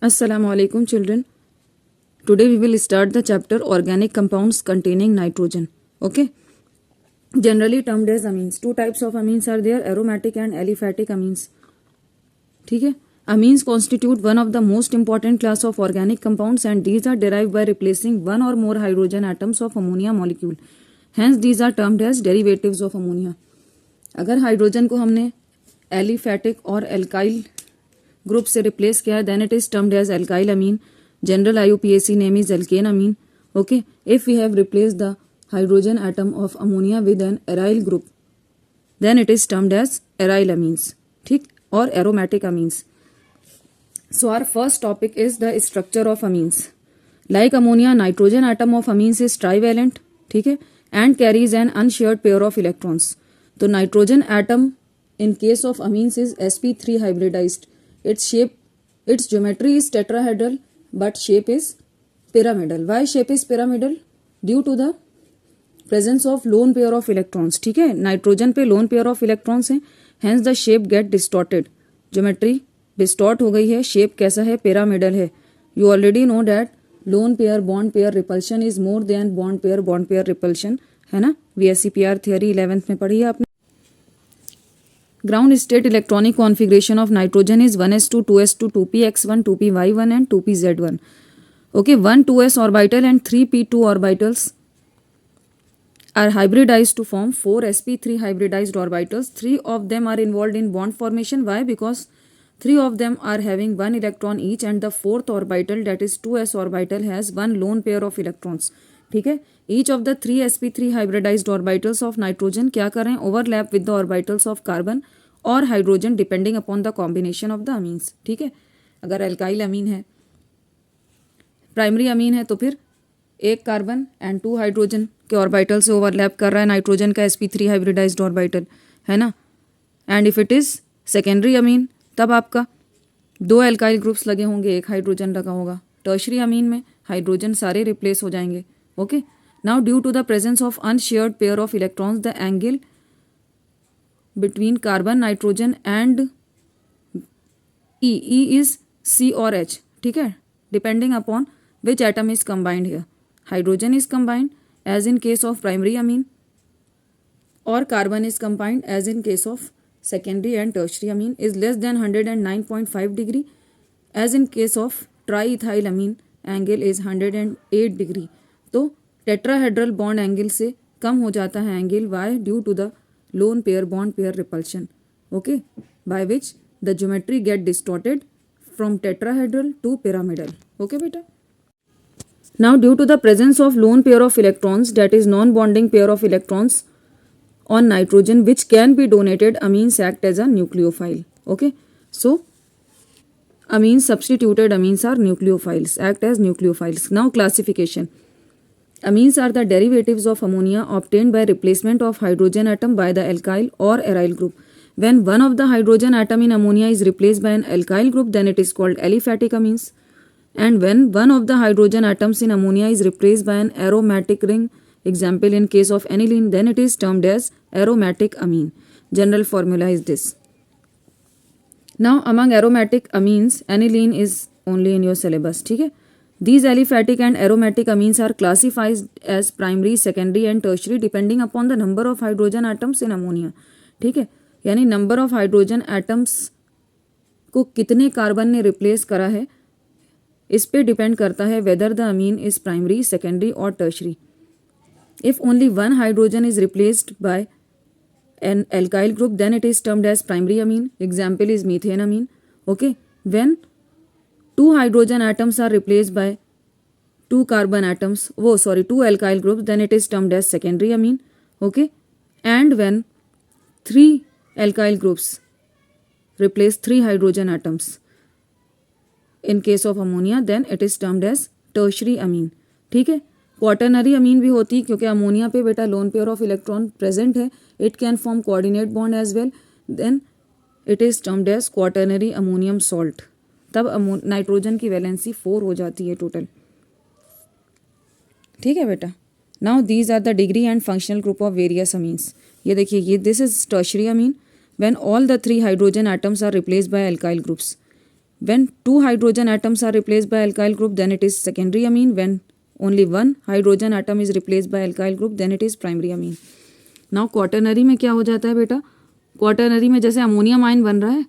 Assalamu alaikum children. Today we will start the chapter organic compounds containing nitrogen. Okay. Generally termed as amines. Two types of amines are there, aromatic and aliphatic amines. ठीक है. Amines constitute one of the most important class of organic compounds and these are derived by replacing one or more hydrogen atoms of ammonia molecule. Hence these are termed as derivatives of ammonia. अगर hydrogen को हमने aliphatic और alkyl group से replace किया है then it is termed as alkyl amine. General IUPAC name is alkane amine. Okay. If we have replace the hydrogen atom of ammonia with an aryl group then it is termed as aryl amines. ठीक. और aromatic amines. So our first topic is the structure of amines. Like ammonia nitrogen atom of amines is trivalent. ठीक है. And carries an unshared pair of electrons. तो nitrogen atom in case of amines is sp3 hybridized. Its geometry is tetrahedral but shape is pyramidal. Why shape is pyramidal? Due to the presence of lone pair of electrons. ठीक है. Nitrogen पे lone pair of electrons हैं. Hence the shape get distorted. Geometry distort हो गई है. Shape कैसा है? pyramidal है. You already know that lone pair bond pair repulsion is more than bond pair repulsion. है ना. VSEPR theory 11th में पढ़ी है आपने. Ground state electronic configuration of nitrogen is 1s2, 2s2, 2px1, 2py1 and 2pz1. Okay, 1 2s orbital and 3 p2 orbitals are hybridized to form 4 sp3 hybridized orbitals. 3 of them are involved in bond formation. Why? Because 3 of them are having 1 electron each and the 4th orbital, that is 2s orbital, has 1 lone pair of electrons. ठीक है. Each of the 3 sp3 hybridized orbitals of nitrogen क्या कर रहे हैं? Overlap with the orbitals of carbon और hydrogen depending upon the combination of the amines. ठीक है. अगर एल्काइल अमीन है, प्राइमरी अमीन है, तो फिर एक कार्बन एंड 2 हाइड्रोजन के ऑर्बिटल से ओवरलैप कर रहा है नाइट्रोजन का sp3 हाइब्रिडाइज्ड ऑर्बिटल, है ना. And if it is secondary amine तब आपका 2 एल्काइल ग्रुप्स लगे होंगे, एक हाइड्रोजन लगा होगा. टर्शरी अमीन में हाइड्रोजन सारे रिप्लेस हो जाएंगे. Okay. Now due to the presence of unshared pair of electrons the angle between carbon nitrogen and E is C or H. ठीक है. Depending upon which atom is combined here. Hydrogen is combined as in case of primary amine or carbon is combined as in case of secondary and tertiary amine is less than 109.5 degree. As in case of triethyl amine angle is 108 degree. तो tetrahedral bond angle से कम हो जाता है angle. Why? Due to the lone pair bond pair repulsion. Okay, by which the geometry get distorted from tetrahedral to pyramidal. Okay beta. Now due to the presence of lone pair of electrons, that is non-bonding pair of electrons on nitrogen which can be donated, amines act as a nucleophile. Okay, so amines, substituted amines are nucleophiles, act as nucleophiles. Now classification. Amines are the derivatives of ammonia obtained by replacement of hydrogen atom by the alkyl or aryl group. When one of the hydrogen atom in ammonia is replaced by an alkyl group, then it is called aliphatic amines. And when one of the hydrogen atoms in ammonia is replaced by an aromatic ring, example in case of aniline, then it is termed as aromatic amine. General formula is this. Now among aromatic amines, aniline is only in your syllabus. ठीक है. These aliphatic and aromatic amines are classified as primary, secondary and tertiary depending upon the number of hydrogen atoms in ammonia. ठीक है. यानी number of hydrogen atoms को कितने carbon ने replace करा है इस पे डिपेंड करता है whether the amine is primary, secondary और tertiary. If only one hydrogen is replaced by an alkyl group then it is termed as primary amine. Example is methane amine. Okay. When 2 hydrogen atoms are replaced by 2 carbon atoms, 2 alkyl groups, then it is termed as secondary amine. Okay. And when 3 alkyl groups replace 3 hydrogen atoms in case of ammonia, then it is termed as tertiary amine. ठीक है. Quaternary अमीन भी होती है क्योंकि ammonia पे बेटा lone pair of electron present है. It can form coordinate bond as well. Then it is termed as quaternary ammonium salt. तब नाइट्रोजन की वैलेंसी 4 हो जाती है टोटल. ठीक है बेटा. Now these are the degree and functional group of various amines. ये देखिए, ये this is tertiary amine when all the 3 hydrogen atoms are replaced by alkyl groups. When two hydrogen atoms are replaced by alkyl group, then it is secondary amine. When only one hydrogen atom is replaced by alkyl group, then it is primary amine. Now quaternary में क्या हो जाता है बेटा? Quaternary में जैसे ammonium ion बन रहा है,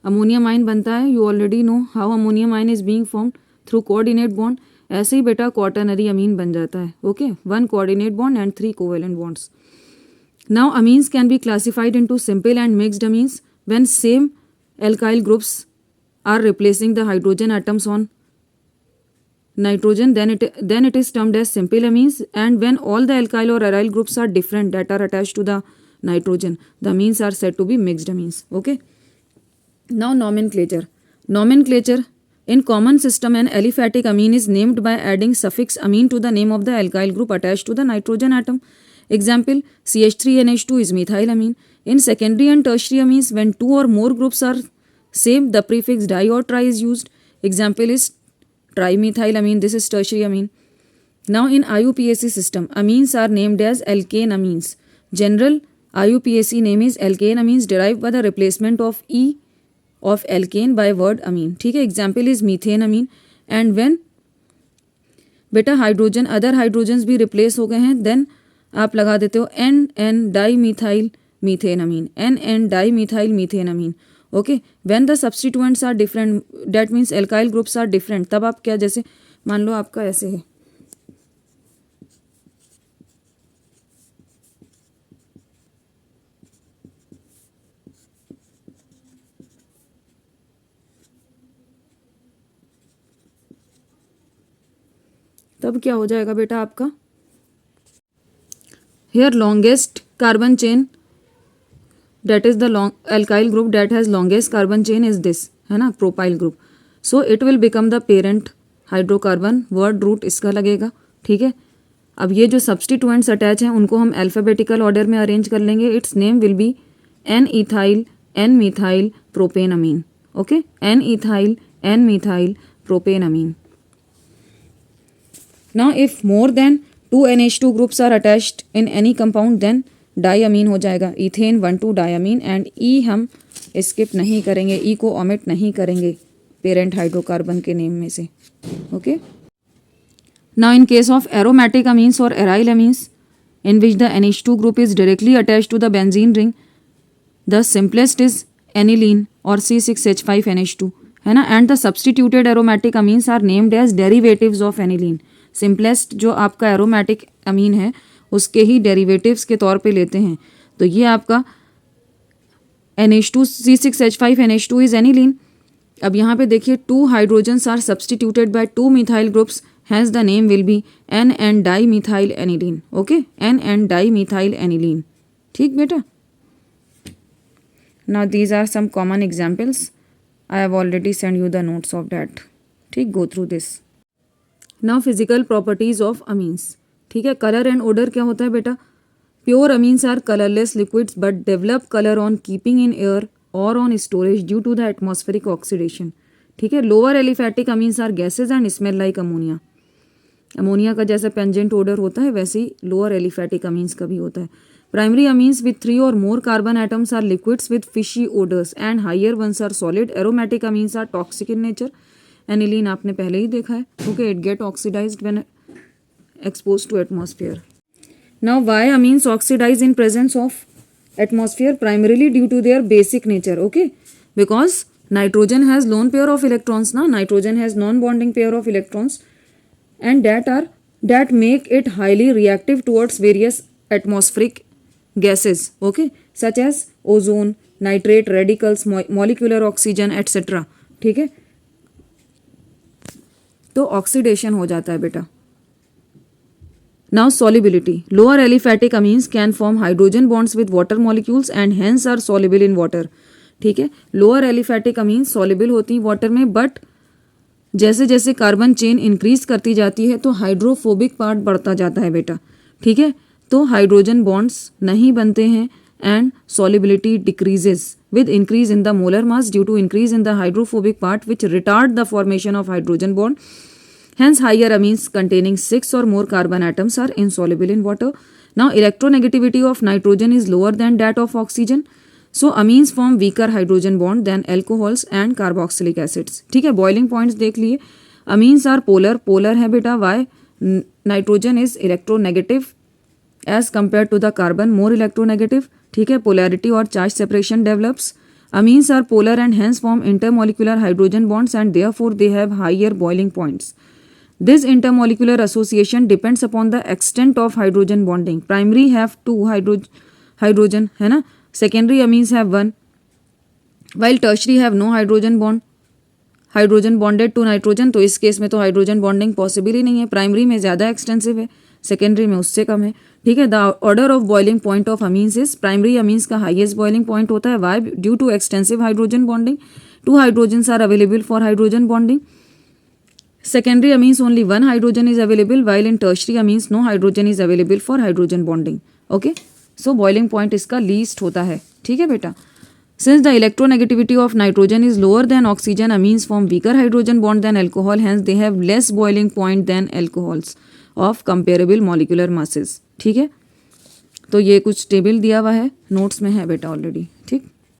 अमोनियम आयन बनता है, you already know how ammonium ion is being formed through coordinate bond. ऐसे ही बेटा क्वाटरनरी अमीन बन जाता है. Okay, 1 coordinate bond and 3 covalent bonds. Now amines can be classified into simple and mixed amines when same alkyl groups are replacing the hydrogen atoms on nitrogen, then it is termed as simple amines. And when all the alkyl or aryl groups are different that are attached to the nitrogen, the amines are said to be mixed amines. Okay, now nomenclature. In common system, an aliphatic amine is named by adding suffix amine to the name of the alkyl group attached to the nitrogen atom. Example, CH3NH2 is methylamine. In secondary and tertiary amines, when two or more groups are same, the prefix di or tri is used. Example is trimethylamine. This is tertiary amine. Now in IUPAC system, amines are named as alkane amines. General IUPAC name is alkane amines derived by the replacement of E of alkane by word amine. ठीक है, example is methane amine. And when बेटा hydrogen other hydrogens भी replace हो गए हैं, then आप लगा देते हो NN dimethyl methanamine, NN dimethyl methanamine. Okay, when the substituents are different, that means alkyl groups are different, तब आप क्या, जैसे मान लो आपका ऐसे है, तब क्या हो जाएगा बेटा आपका, here longest carbon chain, that is the long alkyl group that has longest carbon chain is this, है ना, propyl group. So it will become the parent hydrocarbon, word root इसका लगेगा. ठीक है, अब ये जो सब्सटीट्यूएंट्स अटैच हैं उनको हम अल्फ़ाबेटिकल ऑर्डर में अरेंज कर लेंगे. Its name will be N ethyl N methyl propane amine. Okay, N ethyl N methyl propane amine. Now if more then 2 NH2 groups are attached in any compound, then diamine हो जाएगा. Ethane 1,2 डाईअमीन. And ई हम skip नहीं करेंगे, ई को omit नहीं करेंगे parent hydrocarbon के name में से. Okay, now in case of aromatic amines और aryl amines in which the NH2 group is directly attached to the benzene ring, the simplest is aniline और C6H5NH2, है ना. And the substituted aromatic amines are named as derivatives of aniline. Simplest जो आपका aromatic अमीन है उसके ही derivatives के तौर पे लेते हैं. तो ये आपका NH2 C6H5NH2 इज एनिलीन. अब यहाँ पे देखिए 2 hydrogens are substituted by 2 methyl groups, hence the name will be NN dimethyl aniline. Okay, NN dimethyl aniline. ठीक बेटा. Now these are some common examples. I have already send you the notes of that. ठीक, go through this. Now physical properties of amines. ठीक है, colour and odour क्या होता है बेटा. Pure amines are colourless liquids but develop colour on keeping in air और on storage due to the atmospheric oxidation. ठीक है, lower aliphatic amines are gases and smell like ammonia. Ammonia का जैसा पेंजेंट order होता है वैसे ही लोअर एलिफैटिक अमीन्स का भी होता है. Primary amines with 3 or more carbon atoms are liquids with fishy odours and higher ones are solid. Aromatic amines are toxic in nature. Aniline आपने पहले ही देखा है. Okay, it get oxidised when exposed to atmosphere. Now why amines oxidize in presence of atmosphere? Primarily due to their basic nature. Okay, because nitrogen has lone pair of electrons. Now nitrogen has non-bonding pair of electrons, and that make it highly reactive towards various atmospheric gases. Okay, such as ozone, nitrate, radicals, molecular oxygen, etc. ठीक है, तो oxidation हो जाता है बेटा. Now solubility. Lower aliphatic amines can form hydrogen bonds with water molecules and hence are soluble in water. ठीक है, lower aliphatic amines soluble होती हैं वाटर में, बट जैसे जैसे कार्बन चेन इंक्रीज करती जाती है तो हाइड्रोफोबिक पार्ट बढ़ता जाता है बेटा. ठीक है, तो हाइड्रोजन बॉन्ड्स नहीं बनते हैं and solubility decreases with increase in the molar mass due to increase in the hydrophobic part which retard the formation of hydrogen bond. Hence, higher amines containing 6 or more carbon atoms are insoluble in water. Now, electronegativity of nitrogen is lower than that of oxygen. So amines form weaker hydrogen bond than alcohols and carboxylic acids. ठीक है, boiling points देख लिए। Amines are polar, polar है बेटा, why nitrogen is electronegative as compare to the carbon, more electronegative. ठीक है, polarity और charge separation develops. Amines are polar and hence form intermolecular hydrogen bonds and therefore they have higher boiling points. This intermolecular association depends upon the extent of hydrogen bonding. Primary have 2 hydrogen है ना, secondary amines have 1, while tertiary have no hydrogen bond. Hydrogen bonded to nitrogen, तो इस case में तो hydrogen bonding possible ही नहीं है। Primary में ज़्यादा एक्सटेंसिव है, सेकेंडरी में उससे कम है। ठीक है, the order of boiling point of amines is, primary amines का हाईएस्ट बॉइलिंग पॉइंट होता है, why due to extensive hydrogen bonding, 2 hydrogens are available for hydrogen bonding. Secondary amines only 1 hydrogen is available, while in tertiary amines no hydrogen is available for hydrogen bonding. Okay, so boiling point इसका least होता है। ठीक है बेटा, since the electronegativity of nitrogen is lower than oxygen, amines form weaker hydrogen bond than alcohol, hence they have less boiling point than alcohols of comparable molecular masses. ठीक है, तो ये कुछ टेबल दिया हुआ है, नोट्स में है बेटा ऑलरेडी।